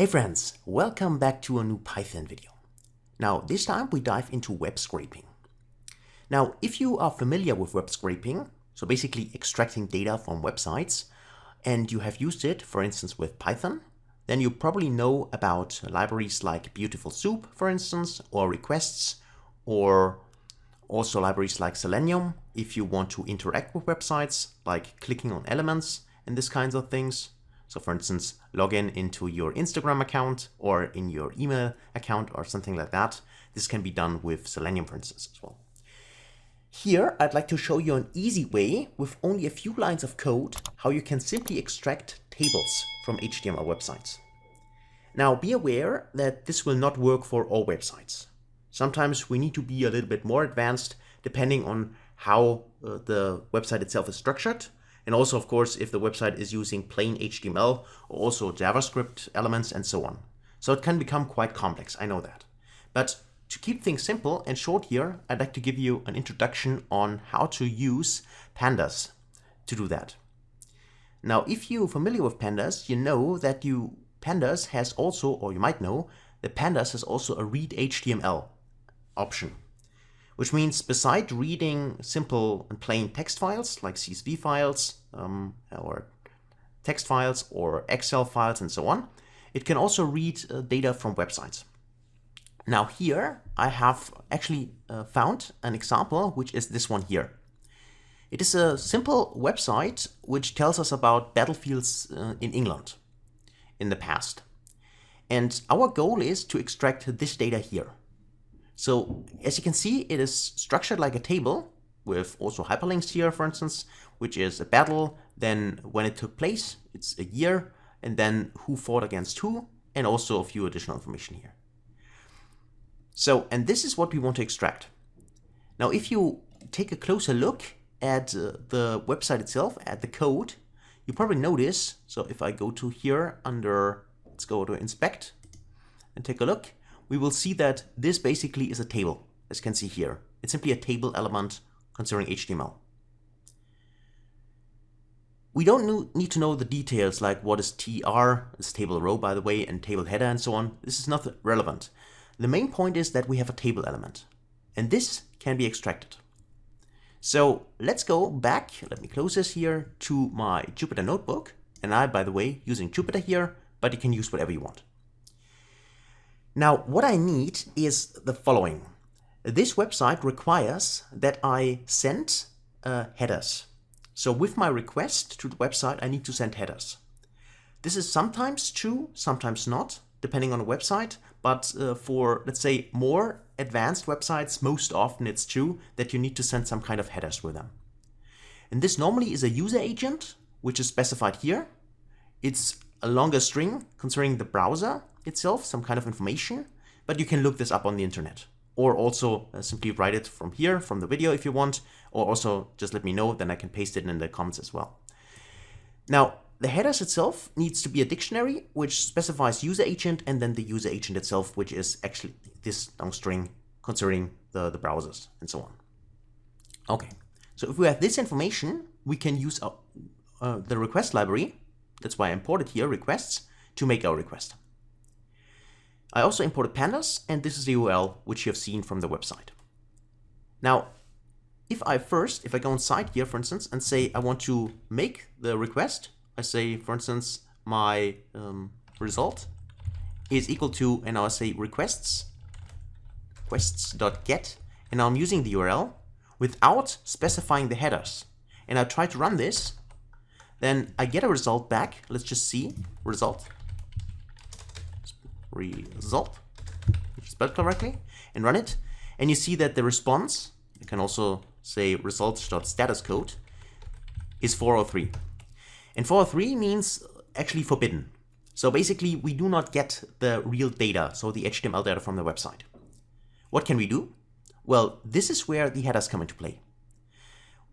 Hey friends, welcome back to a new Python video. Now this time we dive into web scraping. Now if you are familiar with web scraping, so basically extracting data from websites, and you have used it for instance with Python, then you probably know about libraries like Beautiful Soup for instance, or requests, or also libraries like Selenium if you want to interact with websites, like clicking on elements and these kinds of things. So for instance, log in into your Instagram account or in your email account or something like that. This can be done with Selenium, for instance, as well. Here, I'd like to show you an easy way with only a few lines of code how you can simply extract tables from HTML websites. Now, be aware that this will not work for all websites. Sometimes we need to be a little bit more advanced depending on how the website itself is structured. And also, of course, if the website is using plain HTML or also JavaScript elements and so on. So it can become quite complex, I know that. But to keep things simple and short here, I'd like to give you an introduction on how to use pandas to do that. Now, if you're familiar with pandas, you know that pandas has also, or you might know, that pandas has also a read HTML option. Which means beside reading simple and plain text files like CSV files or text files or Excel files and so on, it can also read data from websites. Now here I have actually found an example, which is this one here. It is a simple website which tells us about battlefields in England in the past. And our goal is to extract this data here. So as you can see, it is structured like a table with also hyperlinks here, for instance, which is a battle, then when it took place, it's a year, and then who fought against who, and also a few additional information here. So, and this is what we want to extract. Now, if you take a closer look at the website itself, at the code, you probably notice, so if I go to here under, let's go to inspect and take a look, we will see that this basically is a table, as you can see here. It's simply a table element concerning HTML. We don't need to know the details like what is TR, is table row by the way, and table header and so on. This is not relevant. The main point is that we have a table element, and this can be extracted. So let's go back, let me close this here, to my Jupyter notebook. And I, by the way, using Jupyter here, but you can use whatever you want. Now, what I need is the following. This website requires that I send headers. So with my request to the website, I need to send headers. This is sometimes true, sometimes not, depending on the website. But for, let's say, more advanced websites, most often it's true that you need to send some kind of headers with them. And this normally is a user agent, which is specified here. It's a longer string concerning the browser itself, some kind of information, but you can look this up on the internet, or also simply write it from here, from the video if you want, or also just let me know, then I can paste it in the comments as well. Now, the headers itself needs to be a dictionary, which specifies user agent, and then the user agent itself, which is actually this long string concerning the browsers and so on. Okay, so if we have this information, we can use the request library. That's why I imported here requests to make our request. I also imported pandas, and this is the URL which you have seen from the website. Now, if I go inside here, for instance, and say I want to make the request, I say, for instance, my result is equal to, and I'll say requests.get, and now I'm using the URL without specifying the headers. And I try to run this, then I get a result back. Let's just see, result, which is spelled correctly, and run it. And you see that the response, you can also say results.statuscode, is 403. And 403 means actually forbidden. So basically we do not get the real data, so the HTML data from the website. What can we do? Well, this is where the headers come into play.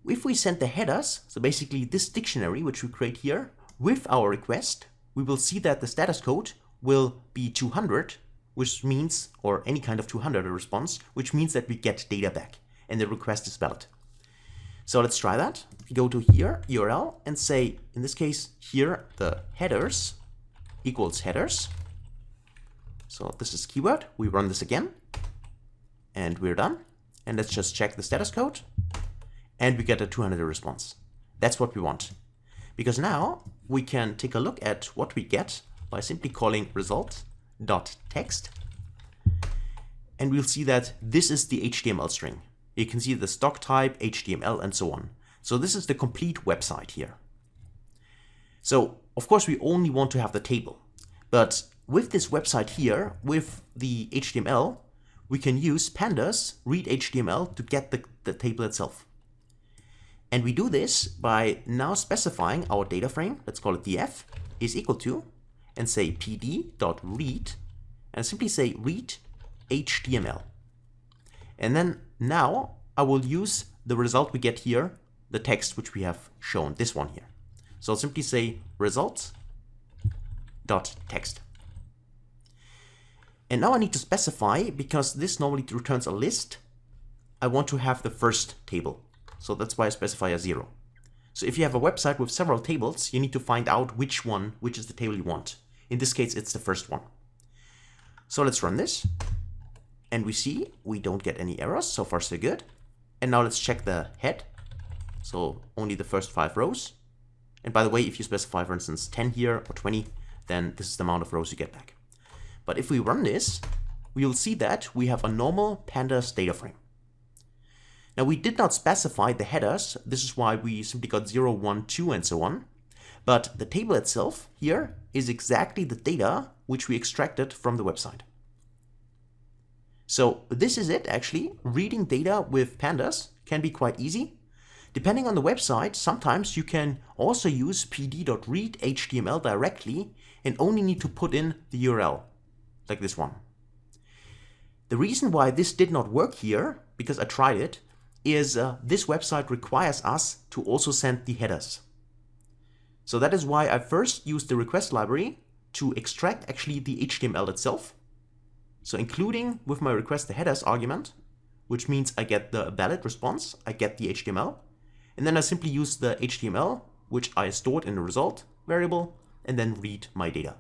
If we send the headers, so basically this dictionary which we create here, with our request, we will see that the status code will be 200, which means, or any kind of 200 response, which means that we get data back and the request is valid. So let's try that. We go to here, URL, and say, in this case, here the headers equals headers. So this is keyword. We run this again and we're done. And let's just check the status code and we get a 200 response. That's what we want. Because now we can take a look at what we get by simply calling result.text. And we'll see that this is the HTML string. You can see the stock type, HTML, and so on. So this is the complete website here. So of course we only want to have the table, but with this website here, with the HTML, we can use pandas read HTML to get the table itself. And we do this by now specifying our data frame, let's call it df, is equal to, and say pd.read, and simply say read HTML. And then now I will use the result we get here, the text which we have shown, this one here. So I'll simply say results.text. And now I need to specify, because this normally returns a list, I want to have the first table. So that's why I specify a 0. So if you have a website with several tables, you need to find out which is the table you want. In this case, it's the first one. So let's run this. And we see we don't get any errors. So far, so good. And now let's check the head. So only the first 5 rows. And by the way, if you specify, for instance, 10 here or 20, then this is the amount of rows you get back. But if we run this, we will see that we have a normal pandas data frame. Now we did not specify the headers. This is why we simply got 0, 1, 2, and so on. But the table itself here is exactly the data which we extracted from the website. So this is it actually. Reading data with pandas can be quite easy. Depending on the website, sometimes you can also use pd.read HTML directly and only need to put in the URL, like this one. The reason why this did not work here, because I tried it, is this website requires us to also send the headers. So that is why I first used the request library to extract actually the HTML itself. So including with my request the headers argument, which means I get the valid response, I get the HTML, and then I simply use the HTML, which I stored in the result variable, and then read my data.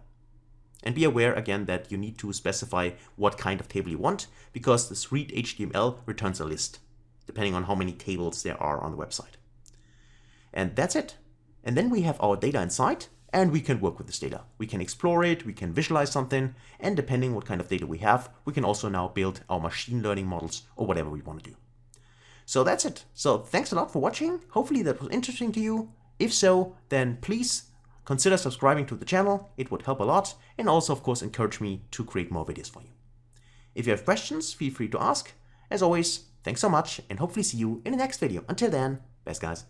And be aware again that you need to specify what kind of table you want, because this read HTML returns a list, depending on how many tables there are on the website. And that's it. And then we have our data inside, and we can work with this data. We can explore it, we can visualize something, and depending what kind of data we have, we can also now build our machine learning models or whatever we want to do. So that's it. So thanks a lot for watching. Hopefully that was interesting to you. If so, then please consider subscribing to the channel. It would help a lot, and also of course encourage me to create more videos for you. If you have questions, feel free to ask. As always, thanks so much, and hopefully see you in the next video. Until then, best guys.